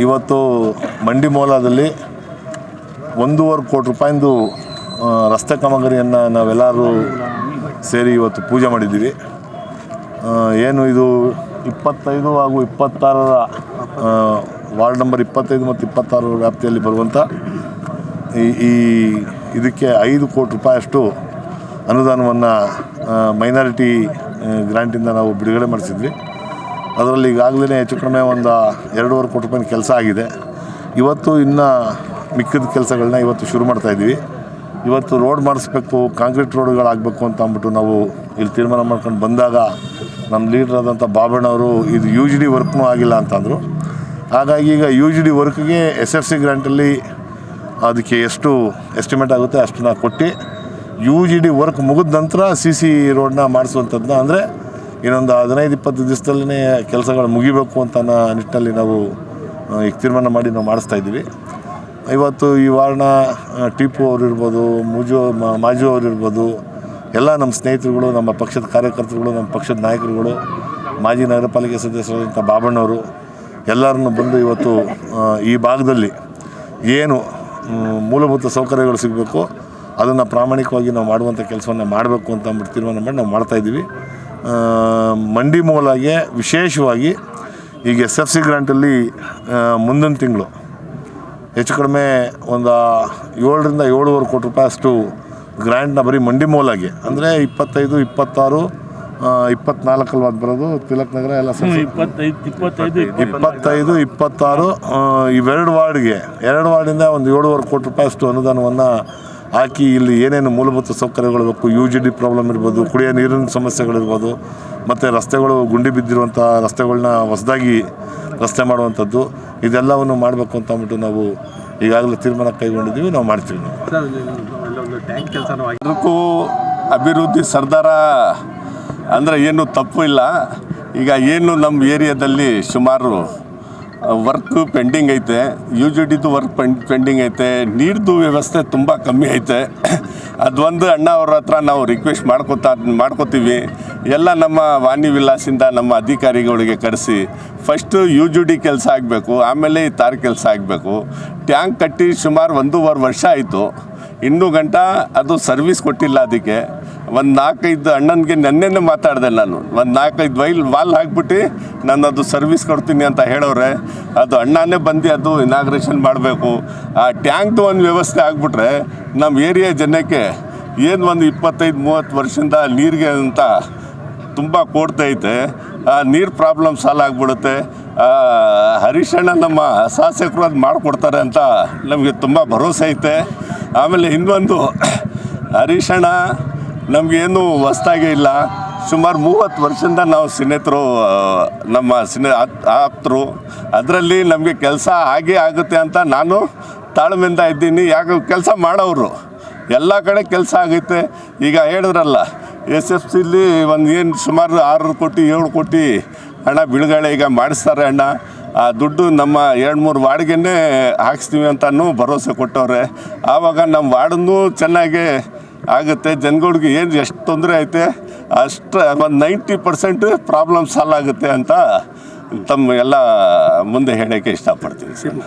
ಇವತ್ತು ಮಂಡಿ ಮೌಲಾದಲ್ಲಿ 1.5 ಕೋಟಿ ರೂಪಾಯಿಂದು ರಸ್ತೆ ಕಾಮಗಾರಿಯನ್ನು ನಾವೆಲ್ಲರೂ ಸೇರಿ ಇವತ್ತು ಪೂಜೆ ಮಾಡಿದ್ದೀವಿ. ಏನು ಇದು 25 ಹಾಗೂ 26ರ ವಾರ್ಡ್ ನಂಬರ್ 25 ಮತ್ತು 26 ವ್ಯಾಪ್ತಿಯಲ್ಲಿ ಬರುವಂಥ ಇದಕ್ಕೆ 5 ಕೋಟಿ ರೂಪಾಯಿಯಷ್ಟು ಅನುದಾನವನ್ನು ಮೈನಾರಿಟಿ ಗ್ರ್ಯಾಂಟಿಂದ ನಾವು ಬಿಡುಗಡೆ ಮಾಡಿಸಿದ್ವಿ. ಅದರಲ್ಲಿ ಈಗಾಗಲೇ ಹೆಚ್ಚು ಕಡಿಮೆ ಒಂದು 2.5 ಕೋಟಿ ರೂಪಾಯಿ ಕೆಲಸ ಆಗಿದೆ. ಇವತ್ತು ಇನ್ನು ಮಿಕ್ಕಿದ ಕೆಲಸಗಳನ್ನ ಇವತ್ತು ಶುರು ಮಾಡ್ತಾಯಿದ್ದೀವಿ. ಇವತ್ತು ರೋಡ್ ಮಾಡಿಸ್ಬೇಕು, ಕಾಂಕ್ರೀಟ್ ರೋಡ್ಗಳಾಗಬೇಕು ಅಂತ ಅಂದ್ಬಿಟ್ಟು ನಾವು ಇಲ್ಲಿ ತೀರ್ಮಾನ ಮಾಡ್ಕೊಂಡು ಬಂದಾಗ ನಮ್ಮ ಲೀಡರ್ ಆದಂಥ ಬಾಬಣ್ಣವರು ಇದು UGD ವರ್ಕ್ನೂ ಆಗಿಲ್ಲ ಅಂತಂದರು. ಹಾಗಾಗಿ ಈಗ UGD ವರ್ಕ್ಗೆ SFC ಗ್ರ್ಯಾಂಟಲ್ಲಿ ಅದಕ್ಕೆ ಎಷ್ಟು ಎಸ್ಟಿಮೇಟ್ ಆಗುತ್ತೆ ಅಷ್ಟನ್ನ ಕೊಟ್ಟು UGD ವರ್ಕ್ ಮುಗಿದ ನಂತರ CC ರೋಡನ್ನ ಮಾಡಿಸುವಂಥದ್ದನ್ನ, ಅಂದರೆ ಇನ್ನೊಂದು 15-20 ದಿವಸದಲ್ಲೇ ಕೆಲಸಗಳು ಮುಗಿಬೇಕು ಅಂತ ನಿಟ್ಟಿನಲ್ಲಿ ನಾವು ಈಗ ತೀರ್ಮಾನ ಮಾಡಿ ನಾವು ಮಾಡಿಸ್ತಾಯಿದ್ದೀವಿ. ಇವತ್ತು ಈ ವಾರ್ಡ್ನ ಟಿಪು ಅವರು ಇರ್ಬೋದು, ಮಾಜು ಅವರು ಇರ್ಬೋದು, ಎಲ್ಲ ನಮ್ಮ ಸ್ನೇಹಿತರುಗಳು, ನಮ್ಮ ಪಕ್ಷದ ಕಾರ್ಯಕರ್ತರುಗಳು, ನಮ್ಮ ಪಕ್ಷದ ನಾಯಕರುಗಳು, ಮಾಜಿ ನಗರ ಪಾಲಿಕೆ ಸದಸ್ಯರಾದಂಥ ಬಾಬಣ್ಣವರು ಎಲ್ಲರನ್ನು ಬಂದು ಇವತ್ತು ಈ ಭಾಗದಲ್ಲಿ ಏನು ಮೂಲಭೂತ ಸೌಕರ್ಯಗಳು ಸಿಗಬೇಕು ಅದನ್ನು ಪ್ರಾಮಾಣಿಕವಾಗಿ ನಾವು ಮಾಡುವಂಥ ಕೆಲಸವನ್ನು ಮಾಡಬೇಕು ಅಂತ ಅಂದ್ಬಿಟ್ಟು ತೀರ್ಮಾನ ಮಾಡಿ ನಾವು ಮಾಡ್ತಾಯಿದ್ದೀವಿ. ಮಂಡಿ ಮೌಲಾಗೆ ವಿಶೇಷವಾಗಿ ಈಗ SFC ಗ್ರ್ಯಾಂಟಲ್ಲಿ ಮುಂದಿನ ತಿಂಗಳು ಹೆಚ್ಚು ಕಡಿಮೆ ಒಂದು 7ರಿಂದ 7.5 ಕೋಟಿ ರೂಪಾಯಿ ಅಷ್ಟು ಗ್ರ್ಯಾಂಟ್ನ ಬರೀ ಮಂಡಿ ಮೌಲಾಗೆ, ಅಂದರೆ 25, 26, 24 ಅದು ಬರೋದು, ತಿಲಕ್ ನಗರ ಎಲ್ಲ 25, 26 ಇವೆರಡು ವಾರ್ಡ್ಗೆ 2 ವಾರ್ಡಿಂದ ಒಂದು 7.5 ಕೋಟಿ ರೂಪಾಯಿ ಅಷ್ಟು ಅನುದಾನವನ್ನು ಹಾಕಿ ಇಲ್ಲಿ ಏನೇನು ಮೂಲಭೂತ ಸೌಕರ್ಯಗಳು ಬೇಕು, UGD ಪ್ರಾಬ್ಲಮ್ ಇರ್ಬೋದು, ಕುಡಿಯೋ ನೀರಿನ ಸಮಸ್ಯೆಗಳಿರ್ಬೋದು, ಮತ್ತು ರಸ್ತೆಗಳು ಗುಂಡಿ ಬಿದ್ದಿರುವಂಥ ರಸ್ತೆಗಳನ್ನ ಹೊಸದಾಗಿ ರಸ್ತೆ ಮಾಡುವಂಥದ್ದು, ಇದೆಲ್ಲವನ್ನು ಮಾಡಬೇಕು ಅಂತ ಅಂದ್ಬಿಟ್ಟು ನಾವು ಈಗಾಗಲೇ ತೀರ್ಮಾನ ಕೈಗೊಂಡಿದ್ದೀವಿ. ನಾವು ಮಾಡ್ತೀವಿ. ಅದಕ್ಕೂ ಅಭಿವೃದ್ಧಿ ಸರ್ದಾರ ಅಂದರೆ ಏನು ತಪ್ಪು ಇಲ್ಲ. ಈಗ ಏನು ನಮ್ಮ ಏರಿಯಾದಲ್ಲಿ ಸುಮಾರು ವರ್ಕ್ ಪೆಂಡಿಂಗ್ ಐತೆ, UGDದು ವರ್ಕ್ ಪೆಂಡಿಂಗ್ ಐತೆ, ನೀರ್ದು ವ್ಯವಸ್ಥೆ ತುಂಬ ಕಮ್ಮಿ ಐತೆ. ಅದೊಂದು ಅಣ್ಣ ಅವ್ರ ಹತ್ರ ನಾವು ರಿಕ್ವೆಸ್ಟ್ ಮಾಡ್ಕೋತೀವಿ. ಎಲ್ಲ ನಮ್ಮ ವಾಣಿ ವಿಲಾಸಿಂದ ನಮ್ಮ ಅಧಿಕಾರಿಗಳಿಗೆ ಕರೆಸಿ ಫಸ್ಟು UGD ಕೆಲಸ ಆಗಬೇಕು, ಆಮೇಲೆ ಈ ತಾರ್ ಕೆಲಸ ಆಗಬೇಕು. ಟ್ಯಾಂಕ್ ಕಟ್ಟಿ ಸುಮಾರು 1.5 ವರ್ಷ ಆಯಿತು, ಇನ್ನೂ ಗಂಟ ಅದು ಸರ್ವಿಸ್ ಕೊಟ್ಟಿಲ್ಲ. ಅದಕ್ಕೆ ಒಂದು 4-5 ಅಣ್ಣನಿಗೆ ನೆನ್ನೆನೇ ಮಾತಾಡಿದೆ ನಾನು. ಒಂದು 4-5 ವಾಲ್ ಹಾಕ್ಬಿಟ್ಟು ನಾನು ಅದು ಸರ್ವಿಸ್ ಕೊಡ್ತೀನಿ ಅಂತ ಹೇಳೋರೆ. ಅದು ಅಣ್ಣನೇ ಬಂದು ಅದು ಇನಾಗ್ರೇಷನ್ ಮಾಡಬೇಕು. ಆ ಟ್ಯಾಂಕ್ದು ಒಂದು ವ್ಯವಸ್ಥೆ ಆಗಿಬಿಟ್ರೆ ನಮ್ಮ ಏರಿಯಾ ಜನಕ್ಕೆ ಏನು ಒಂದು 25-30 ವರ್ಷದಿಂದ ನೀರಿಗೆ ಅಂತ ತುಂಬ ಕೊಡ್ತೈತೆ. ಆ ನೀರು ಪ್ರಾಬ್ಲಮ್ ಸಾಲ್ವ್ ಆಗಿಬಿಡುತ್ತೆ. ಹರೀಶಣ್ಣ ನಮ್ಮ ಶಾಸಕರು ಅದು ಮಾಡಿಕೊಡ್ತಾರೆ ಅಂತ ನಮಗೆ ತುಂಬ ಭರವಸೆ ಐತೆ. ಆಮೇಲೆ ಇನ್ನೊಂದು, ಹರೀಶಣ್ಣ ನಮಗೇನು ಹೊಸ್ದಾಗೇ ಇಲ್ಲ. ಸುಮಾರು 30 ವರ್ಷದಿಂದ ನಾವು ಸ್ನೇಹಿತರು, ನಮ್ಮ ಆಪ್ತರು. ಅದರಲ್ಲಿ ನಮಗೆ ಕೆಲಸ ಆಗೇ ಆಗುತ್ತೆ ಅಂತ ನಾನು ತಾಳ್ಮೆಯಿಂದ ಇದ್ದೀನಿ. ಯಾಕೆ ಕೆಲಸ ಮಾಡೋರು ಎಲ್ಲ ಕಡೆ ಕೆಲಸ ಆಗೈತೆ. ಈಗ ಹೇಳಿದ್ರಲ್ಲ SFCಲಿ ಒಂದು ಏನು ಸುಮಾರು 6 ಕೋಟಿ 7 ಕೋಟಿ ಹಣ ಬಿಡುಗಡೆ ಈಗ ಮಾಡಿಸ್ತಾರೆ ಅಣ್ಣ. ಆ ದುಡ್ಡು ನಮ್ಮ 2-3 ವಾರ್ಡ್ಗೆ ಹಾಕ್ಸ್ತೀವಿ ಅಂತಲೂ ಭರವಸೆ ಕೊಟ್ಟವ್ರೆ. ಆವಾಗ ನಮ್ಮ ವಾರ್ಡನ್ನು ಚೆನ್ನಾಗೇ ಆಗುತ್ತೆ. ಜನಗಳಿಗೆ ಏನು ಎಷ್ಟು ತೊಂದರೆ ಐತೆ ಅಷ್ಟು ಒಂದು 90% ಪ್ರಾಬ್ಲಮ್ ಸಾಲ್ವ್ ಆಗುತ್ತೆ ಅಂತ ತಮ್ಮ ಎಲ್ಲ ಮುಂದೆ ಹೇಳೋಕ್ಕೆ ಇಷ್ಟಪಡ್ತೀನಿ ಸರ್.